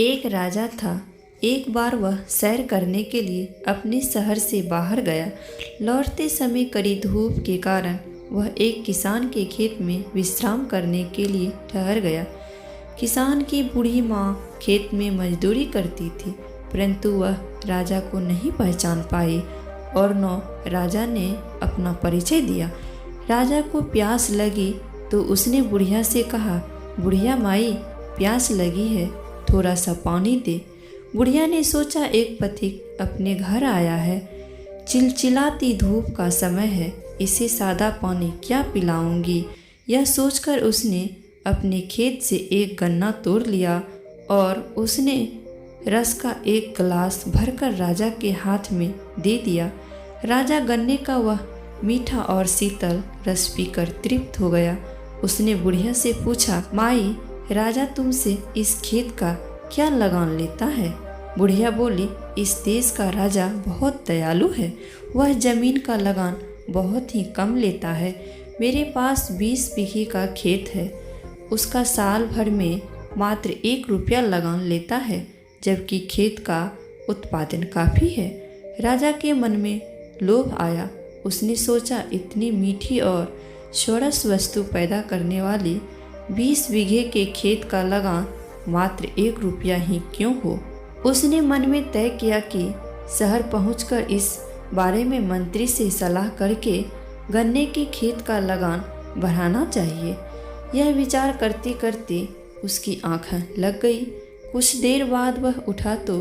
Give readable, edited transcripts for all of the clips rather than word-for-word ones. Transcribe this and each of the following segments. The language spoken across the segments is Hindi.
एक राजा था। एक बार वह सैर करने के लिए अपने शहर से बाहर गया। लौटते समय कड़ी धूप के कारण वह एक किसान के खेत में विश्राम करने के लिए ठहर गया। किसान की बूढ़ी माँ खेत में मजदूरी करती थी, परंतु वह राजा को नहीं पहचान पाई और न राजा ने अपना परिचय दिया। राजा को प्यास लगी तो उसने बुढ़िया से कहा, बुढ़िया माई, प्यास लगी है, थोड़ा सा पानी दे। बुढ़िया ने सोचा एक पथिक अपने घर आया है, चिलचिलाती धूप का समय है, इसे सादा पानी क्या पिलाऊंगी। यह सोचकर उसने अपने खेत से एक गन्ना तोड़ लिया और उसने रस का एक गिलास भरकर राजा के हाथ में दे दिया। राजा गन्ने का वह मीठा और शीतल रस पीकर तृप्त हो गया। उसने बुढ़िया से पूछा, माई, राजा तुमसे इस खेत का क्या लगान लेता है। बुढ़िया बोली, इस देश का राजा बहुत दयालु है, वह जमीन का लगान बहुत ही कम लेता है। मेरे पास 20 बीघे का खेत है, उसका साल भर में मात्र 1 रुपया लगान लेता है, जबकि खेत का उत्पादन काफ़ी है। राजा के मन में लोभ आया। उसने सोचा, इतनी मीठी और षोडश वस्तु पैदा करने वाली 20 बीघे के खेत का लगान मात्र 1 रुपया ही क्यों हो। उसने मन में तय किया कि शहर पहुंचकर इस बारे में मंत्री से सलाह करके गन्ने के खेत का लगान बढ़ाना चाहिए। यह विचार करते करते उसकी आंखें लग गई। कुछ देर बाद वह उठा तो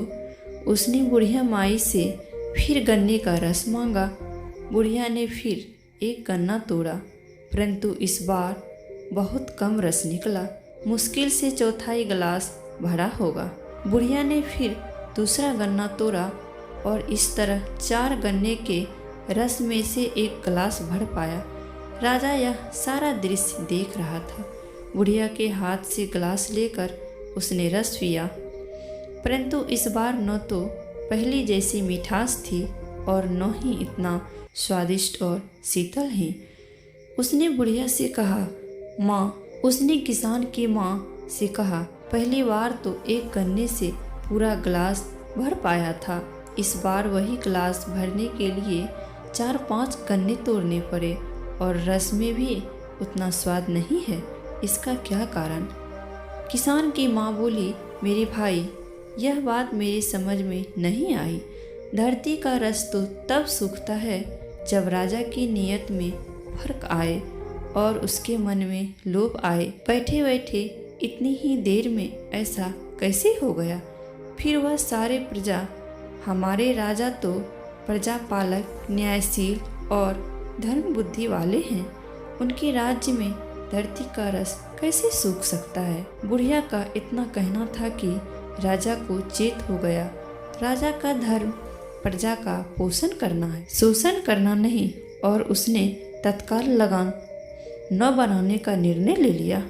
उसने बुढ़िया माई से फिर गन्ने का रस मांगा। बुढ़िया ने फिर एक गन्ना तोड़ा, परंतु इस बार बहुत कम रस निकला, मुश्किल से चौथाई गिलास भरा होगा। बुढ़िया ने फिर दूसरा गन्ना तोड़ा और इस तरह 4 गन्ने के रस में से एक गिलास भर पाया। राजा यह सारा दृश्य देख रहा था। बुढ़िया के हाथ से गिलास लेकर उसने रस पिया, परंतु इस बार न तो पहली जैसी मिठास थी और न ही इतना स्वादिष्ट और शीतल ही। उसने बुढ़िया से कहा, माँ, उसने किसान की माँ से कहा, पहली बार तो एक गन्ने से पूरा गिलास भर पाया था, इस बार वही गिलास भरने के लिए 4-5 गन्ने तोड़ने पड़े और रस में भी उतना स्वाद नहीं है, इसका क्या कारण। किसान की माँ बोली, मेरे भाई, यह बात मेरी समझ में नहीं आई। धरती का रस तो तब सूखता है जब राजा की नीयत में फर्क आए और उसके मन में लोभ आए। बैठे बैठे इतनी ही देर में ऐसा कैसे हो गया। फिर वह सारे प्रजा, हमारे राजा तो प्रजापालक, न्यायशील और धर्म बुद्धि वाले हैं, उनके राज्य में धरती का रस कैसे सूख सकता है। बुढ़िया का इतना कहना था कि राजा को चेत हो गया। राजा का धर्म प्रजा का पोषण करना है, शोषण करना नहीं, और उसने तत्काल लगान न बनाने का निर्णय ले लिया।